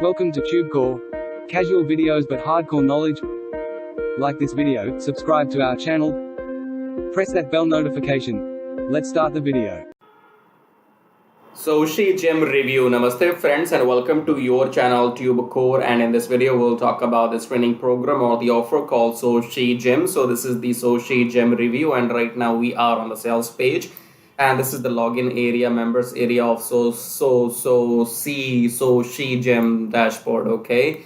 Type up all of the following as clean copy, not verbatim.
Welcome to TubeCore. Casual videos but hardcore knowledge. Like this video, subscribe to our channel, press that bell notification. Let's start the video. SociGem review. Namaste friends and welcome to your channel TubeCore, and in this video we'll talk about this training program or the offer called SociGem. So this is the SociGem review, and right now we are on the sales page, and this is the login area, members area of SociGem dashboard. Okay,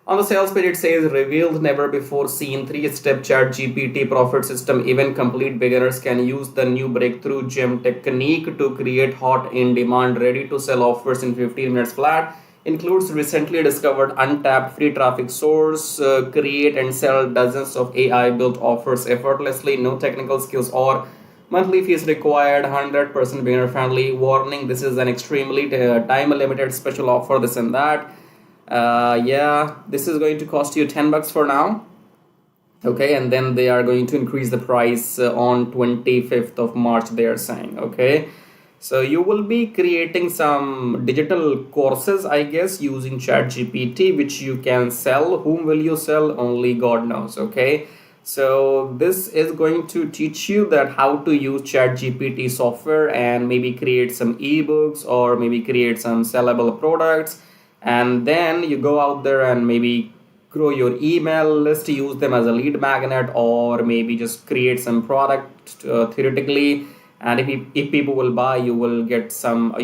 on the sales page it says revealed never before seen 3-step chat GPT profit system. Even complete beginners can use the new breakthrough gem technique to create hot in demand ready to sell offers in 15 minutes flat. Includes recently discovered untapped free traffic source. Create and sell dozens of AI built offers effortlessly. No technical skills or monthly fees required. 100% beginner friendly. Warning, this is an extremely time limited special offer, this and that. Yeah, this is going to cost you $10 for now. Okay, and then they are going to increase the price on 25th of March, they are saying. Okay, so you will be creating some digital courses, I guess, using ChatGPT, which you can sell. Whom will you sell? Only God knows. Okay, so this is going to teach you that how to use ChatGPT software and maybe create some ebooks or maybe create some sellable products. And then you go out there and maybe grow your email list, use them as a lead magnet, or maybe just create some product theoretically. And if people will buy, you will get some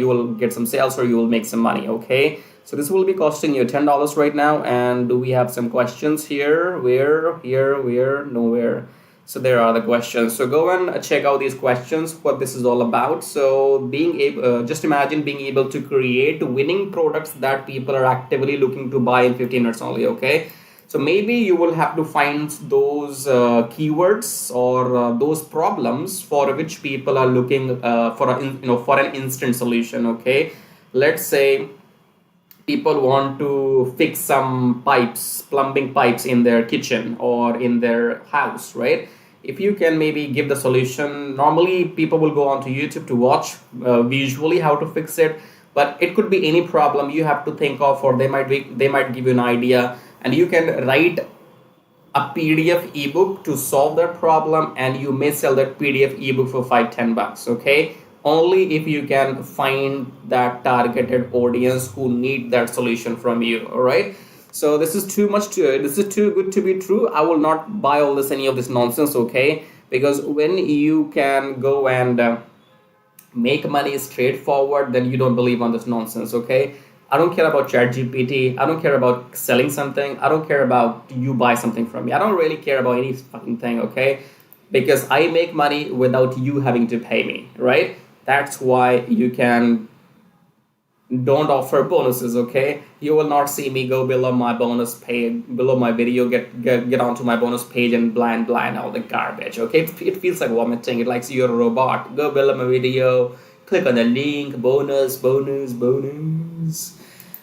sales, or you will make some money. Okay, so this will be costing you $10 right now. And do we have some questions here? Where, here, where, nowhere. So there are the questions. So go and check out these questions, what this is all about. So being able, just imagine being able to create winning products that people are actively looking to buy in 15 minutes only. Okay, so maybe you will have to find those keywords or those problems for which people are looking for an instant solution. Okay, let's say people want to fix some pipes, plumbing pipes in their kitchen or in their house, right? If you can maybe give the solution, normally people will go onto YouTube to watch visually how to fix it, but it could be any problem you have to think of, or they might give you an idea, and you can write a PDF ebook to solve that problem, and you may sell that PDF ebook for $5-10. Okay, only if you can find that targeted audience who need that solution from you. All right, so this is too good to be true. I will not buy any of this nonsense. Okay, because when you can go and make money straightforward, then you don't believe on this nonsense. Okay, I don't care about ChatGPT. I don't care about selling something. I don't care about you buy something from me. I don't really care about any fucking thing. Okay, because I make money without you having to pay me, right? That's why you don't offer bonuses. Okay, you will not see me go below my bonus page, below my video, get onto my bonus page and blind all the garbage. Okay, it feels like vomiting. It likes you're a robot. Go below my video, click on the link, bonus.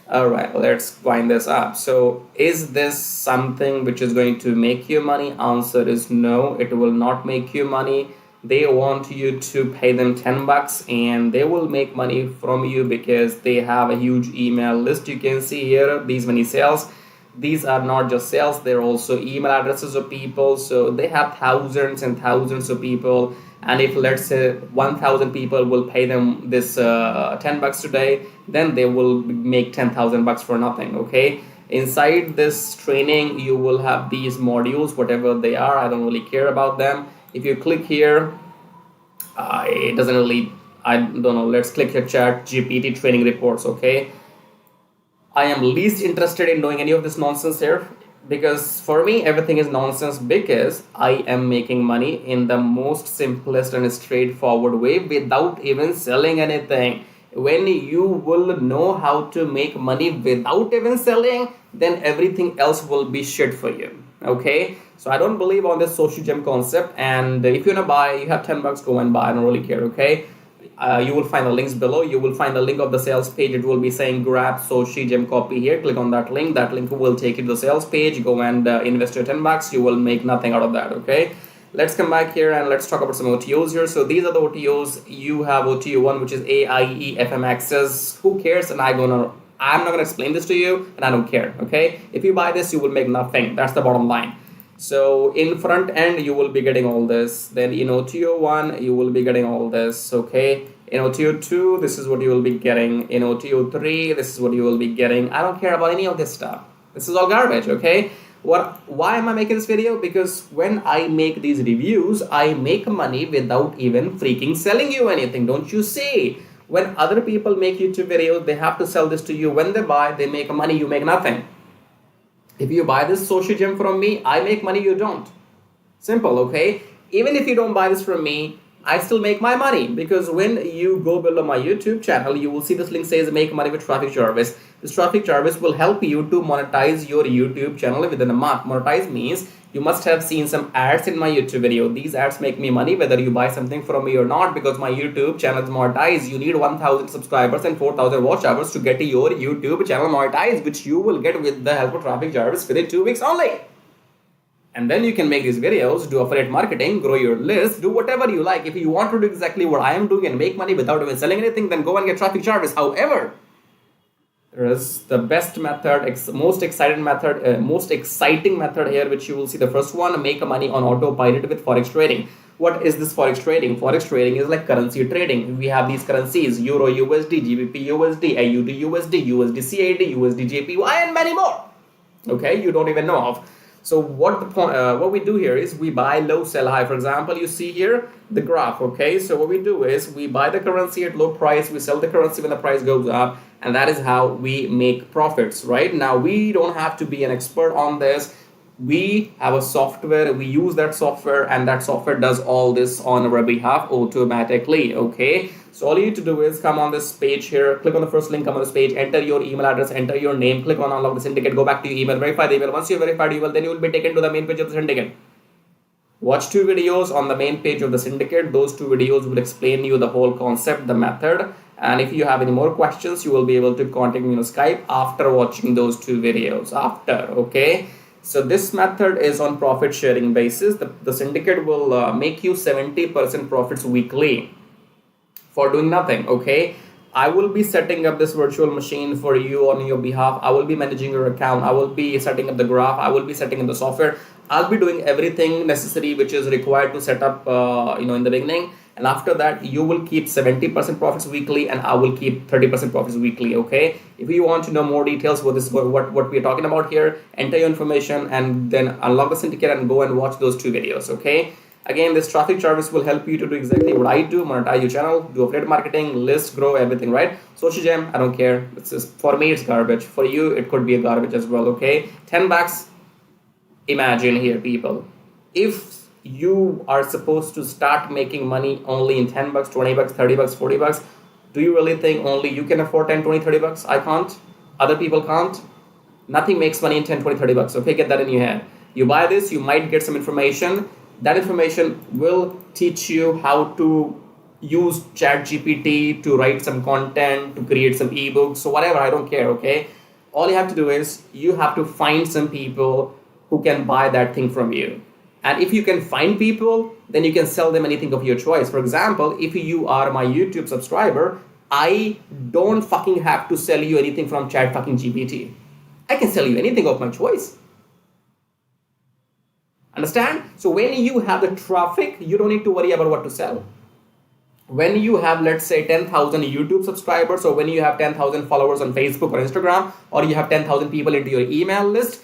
All right, let's wind this up. So is this something which is going to make you money? Answer is no, it will not make you money. They want you to pay them $10, and they will make money from you because they have a huge email list. You can see here these many sales. These are not just sales, they're also email addresses of people. So they have thousands and thousands of people, and if let's say 1,000 people will pay them this $10 today, then they will make $10,000 for nothing. Okay, inside this training you will have these modules, whatever they are, I don't really care about them. If you click here, it doesn't really, I don't know, let's click here, ChatGPT training reports. Okay, I am least interested in doing any of this nonsense here, because for me everything is nonsense, because I am making money in the most simplest and straightforward way without even selling anything. When you will know how to make money without even selling, then everything else will be shit for you. Okay, so I don't believe on this SociGem concept, and if you wanna buy, you have $10, go and buy. I don't really care. Okay, you will find the links below. You will find the link of the sales page. It will be saying grab SociGem copy here. Click on that link. That link will take you to the sales page. Go and invest your $10. You will make nothing out of that. Okay, let's come back here and let's talk about some OTOs here. So these are the OTOs. You have OTO 1, which is AIE FM access. Who cares? And I'm gonna I'm not going to explain this to you, and I don't care, okay? If you buy this, you will make nothing. That's the bottom line. So in front end, you will be getting all this. Then in OTO 1, you will be getting all this, okay? In OTO 2, this is what you will be getting. In OTO 3, this is what you will be getting. I don't care about any of this stuff. This is all garbage, okay? Why am I making this video? Because when I make these reviews, I make money without even freaking selling you anything. Don't you see? When other people make YouTube videos, they have to sell this to you. When they buy, they make money, you make nothing. If you buy this SociGem from me, I make money, you don't. Simple, okay? Even if you don't buy this from me, I still make my money, because when you go below my YouTube channel, you will see this link says make money with Traffic Jarvis. This Traffic Jarvis will help you to monetize your YouTube channel within a month. Monetize means you must have seen some ads in my YouTube video. These ads make me money whether you buy something from me or not, because my YouTube channel is monetized. You need 1,000 subscribers and 4,000 watch hours to get your YouTube channel monetized, which you will get with the help of Traffic Jarvis within 2 weeks only. And then you can make these videos, do affiliate marketing, grow your list, do whatever you like. If you want to do exactly what I am doing and make money without even selling anything, then go and get Traffic Jarvis. However, there is the best method, most exciting method here, which you will see. The first one, make money on autopilot with Forex trading. What is this Forex trading? Forex trading is like currency trading. We have these currencies, Euro USD, GBP USD, AUD USD, USD CAD, USD JPY, and many more. Okay, you don't even know of. So what we do here is we buy low, sell high. For example, you see here the graph, okay? So what we do is we buy the currency at low price, we sell the currency when the price goes up, and that is how we make profits, right? Now, we don't have to be an expert on this. We have a software, we use that software, and that software does all this on our behalf automatically, okay? So all you need to do is come on this page here, click on the first link, come on this page, enter your email address, enter your name, click on unlock the syndicate, go back to your email, verify the email. Once you verify the email, then you will be taken to the main page of the syndicate. Watch 2 videos on the main page of the syndicate. Those 2 videos will explain you the whole concept, the method. And if you have any more questions, you will be able to contact me on Skype after watching those 2 videos. Okay? So this method is on profit sharing basis. The syndicate will make you 70% profits weekly for doing nothing, okay? I will be setting up this virtual machine for you on your behalf. I will be managing your account. I will be setting up the graph. I will be setting up the software. I'll be doing everything necessary which is required to set up, in the beginning. And after that, you will keep 70% profits weekly, and I will keep 30% profits weekly, okay? If you want to know more details what we're talking about here, enter your information and then unlock the syndicate and go and watch those 2 videos, okay? Again, this Traffic Jarvis will help you to do exactly what I do, monetize your channel, do affiliate marketing, list, grow, everything, right? SociGem, I don't care. For me, it's garbage. For you, it could be a garbage as well, okay? 10 bucks. Imagine here, people. If you are supposed to start making money only in 10 bucks, 20 bucks, 30 bucks, 40 bucks, do you really think only you can afford 10, 20, 30 bucks? I can't. Other people can't. Nothing makes money in 10, 20, 30 bucks, okay? Get that in your head. You buy this, you might get some information. That information will teach you how to use ChatGPT to write some content, to create some ebooks, so whatever, I don't care, okay? All you have to do is you have to find some people who can buy that thing from you. And if you can find people, then you can sell them anything of your choice. For example, if you are my YouTube subscriber, I don't fucking have to sell you anything from ChatGPT. I can sell you anything of my choice. Understand? So when you have the traffic, you don't need to worry about what to sell. When you have, let's say, 10,000 YouTube subscribers, or when you have 10,000 followers on Facebook or Instagram, or you have 10,000 people into your email list,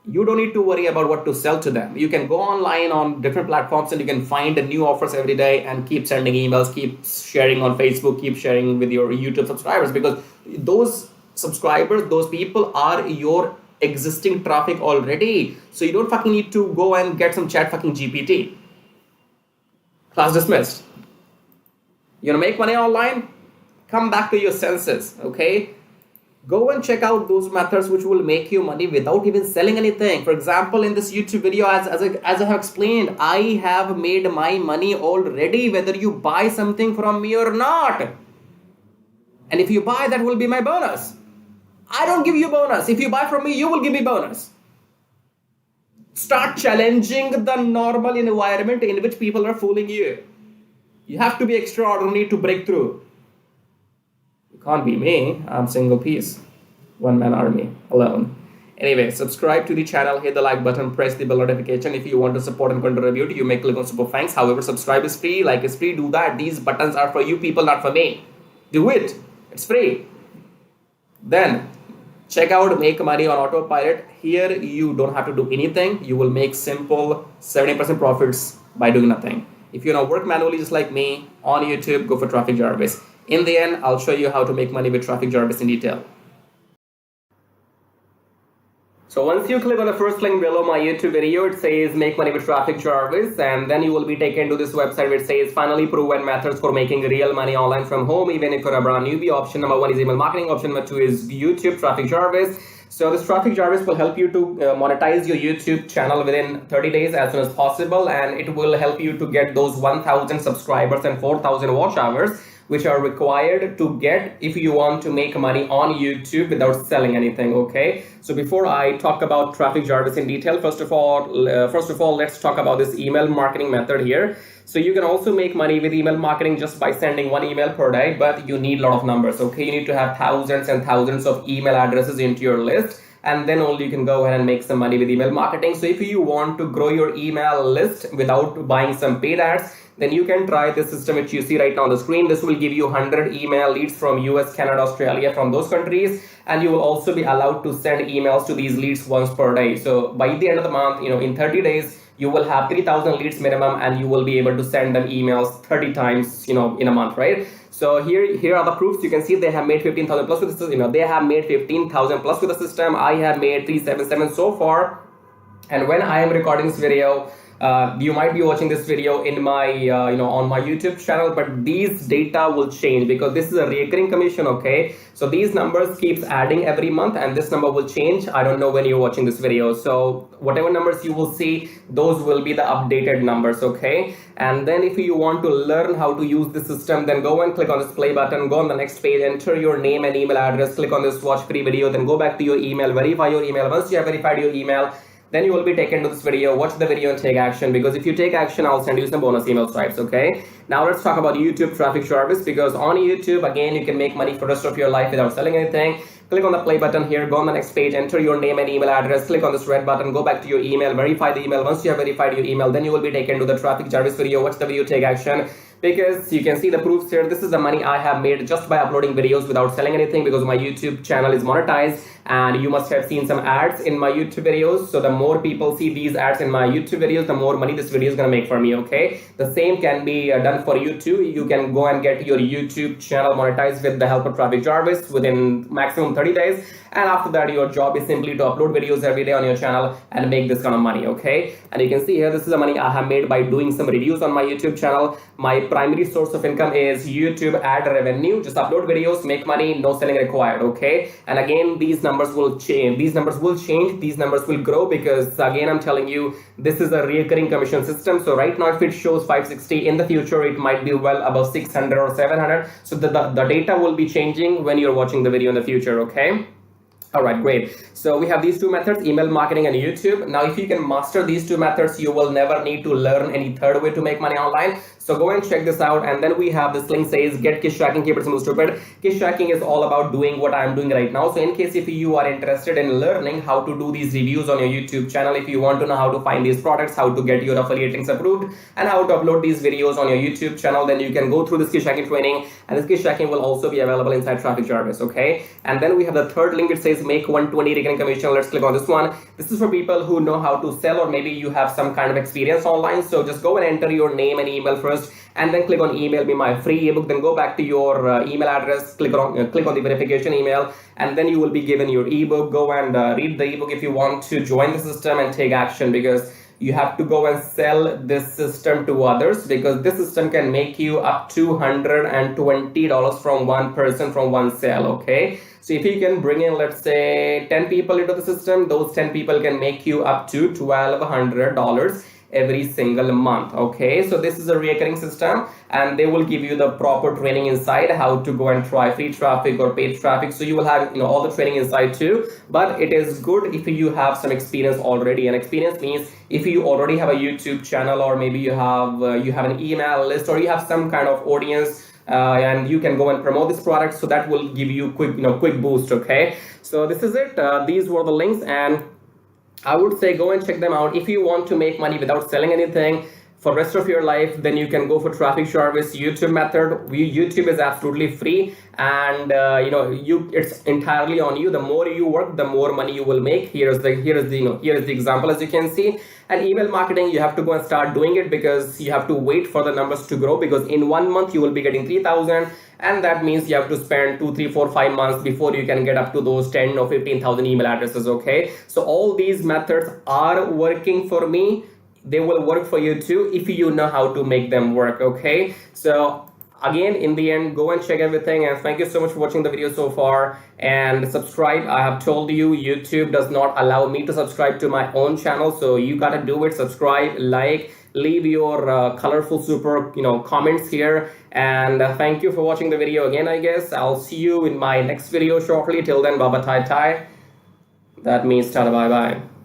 you don't need to worry about what to sell to them. You can go online on different platforms and you can find new offers every day and keep sending emails, keep sharing on Facebook, keep sharing with your YouTube subscribers, because those subscribers, those people are your existing traffic already. So you don't fucking need to go and get some ChatGPT. Class dismissed. You wanna make money online? Come back to your senses, okay? Go and check out those methods which will make you money without even selling anything. For example, in this YouTube video, as I have explained, I have made my money already, whether you buy something from me or not. And if you buy, that will be my bonus. I don't give you bonus. If you buy from me, you will give me bonus. Start challenging the normal environment in which people are fooling you. You have to be extraordinary to break through. You can't be me. I'm single piece. one-man army alone. Anyway, subscribe to the channel, hit the like button, press the bell notification. If you want to support and contribute, you may click on super thanks. However, subscribe is free, like is free, do that. These buttons are for you people, not for me. Do it. It's free. Then check out Make Money on Autopilot. Here you don't have to do anything. You will make simple 70% profits by doing nothing. If you want to work manually just like me on YouTube, go for Traffic Jarvis. In the end, I'll show you how to make money with Traffic Jarvis in detail. So once you click on the first link below my YouTube video, it says make money with Traffic Jarvis, and then you will be taken to this website which says finally proven methods for making real money online from home, even if you're a brand newbie. Option number 1 is email marketing. Option number 2 is YouTube Traffic Jarvis. So this Traffic Jarvis will help you to monetize your YouTube channel within 30 days as soon as possible, and it will help you to get those 1,000 subscribers and 4,000 watch hours which are required to get if you want to make money on YouTube without selling anything. Okay, so before I talk about Traffic Jarvis in detail, first of all, let's talk about this email marketing method here. So you can also make money with email marketing just by sending 1 email per day, but you need a lot of numbers. Okay, you need to have thousands and thousands of email addresses into your list, and then only you can go ahead and make some money with email marketing. So if you want to grow your email list without buying some paid ads, then you can try this system which you see right now on the screen. This will give you 100 email leads from US, Canada, Australia, from those countries, and you will also be allowed to send emails to these leads once per day. So by the end of the month, in 30 days, you will have 3,000 leads minimum, and you will be able to send them emails 30 times, in a month, right? So here are the proofs. You can see they have made 15,000 plus with the system. They have made 15,000 plus with the system. I have made 377 so far, and when I am recording this video, you might be watching this video in my on my YouTube channel, but these data will change because this is a recurring commission. Okay, so these numbers keeps adding every month, and this number will change. I don't know when you're watching this video, so whatever numbers you will see, those will be the updated numbers. Okay, and then if you want to learn how to use the system, then go and click on this play button, go on the next page, enter your name and email address, click on this watch free video, then go back to your email, verify your email. Once you have verified your email, then you will be taken to this video. Watch the video and take action, because if you take action, I'll send you some bonus email stripes. Okay, now let's talk about YouTube Traffic Jarvis, because on YouTube, again, you can make money for the rest of your life without selling anything. Click on the play button here, go on the next page, enter your name and email address, click on this red button, go back to your email, verify the email. Once you have verified your email, then you will be taken to the Traffic Jarvis video. Watch the video, take action, because you can see the proofs here. This is the money I have made just by uploading videos without selling anything, because my YouTube channel is monetized, and you must have seen some ads in my YouTube videos. So the more people see these ads in my YouTube videos, the more money this video is going to make for me. Okay, the same can be done for you too. You can go and get your YouTube channel monetized with the help of Traffic Jarvis within maximum 30 days, and after that your job is simply to upload videos every day on your channel and make this kind of money. Okay, and you can see here, this is the money I have made by doing some reviews on my YouTube channel. My primary source of income is YouTube ad revenue. Just upload videos, make money, no selling required. Okay, and again, these numbers will change. These numbers will grow, because again, I'm telling you, this is a recurring commission system. So right now, if it shows 560, in the future it might be well above 600 or 700. So the data will be changing when you're watching the video in the future. Okay, all right, great. So we have these two methods, email marketing and YouTube. Now, if you can master these two methods, you will never need to learn any third way to make money online. So go and check this out. And then we have this link says get Kish Tracking, keep it simple stupid. Kish Tracking is all about doing what I'm doing right now. So in case if you are interested in learning how to do these reviews on your YouTube channel, if you want to know how to find these products, how to get your affiliate links approved, and how to upload these videos on your YouTube channel, then you can go through this Kish Tracking training. And this Kish Tracking will also be available inside Traffic Jarvis. Okay, and then we have the third link. It says make 120 recurring commission. Let's click on this one. This is for people who know how to sell, or maybe you have some kind of experience online. So just go and enter your name and email first, and then click on email me my free ebook. Then go back to your email address, click on the verification email, and then you will be given your ebook. Go and read the ebook if you want to join the system and take action, because you have to go and sell this system to others, because this system can make you up to $120 from one person, from one sale. Okay, so if you can bring in, let's say, 10 people into the system, those 10 people can make you up to $1,200 every single month. Okay, so this is a recurring system, and they will give you the proper training inside how to go and try free traffic or paid traffic. So you will have all the training inside too, but it is good if you have some experience already. And experience means if you already have a YouTube channel, or maybe you have an email list, or you have some kind of audience and you can go and promote this product, so that will give you quick boost. Okay, so this is it. These were the links, and I would say go and check them out. If you want to make money without selling anything for rest of your life, then you can go for Traffic Jarvis YouTube method. YouTube is absolutely free, and it's entirely on you. The more you work, the more money you will make. Here's the example, as you can see. And email marketing, you have to go and start doing it, because you have to wait for the numbers to grow, because in 1 month you will be getting 3,000, and that means you have to spend 2, 3, 4, 5 months before you can get up to those 10 or 15,000 email addresses. Okay, so all these methods are working for me. They will work for you too, if you know how to make them work. Okay, so again, in the end, go and check everything, and thank you so much for watching the video so far, and subscribe. I have told you, YouTube does not allow me to subscribe to my own channel, so you gotta do it. Subscribe, like, leave your colorful super comments here, and thank you for watching the video again. I guess I'll see you in my next video shortly. Till then, baba tai tai. That means tada bye bye.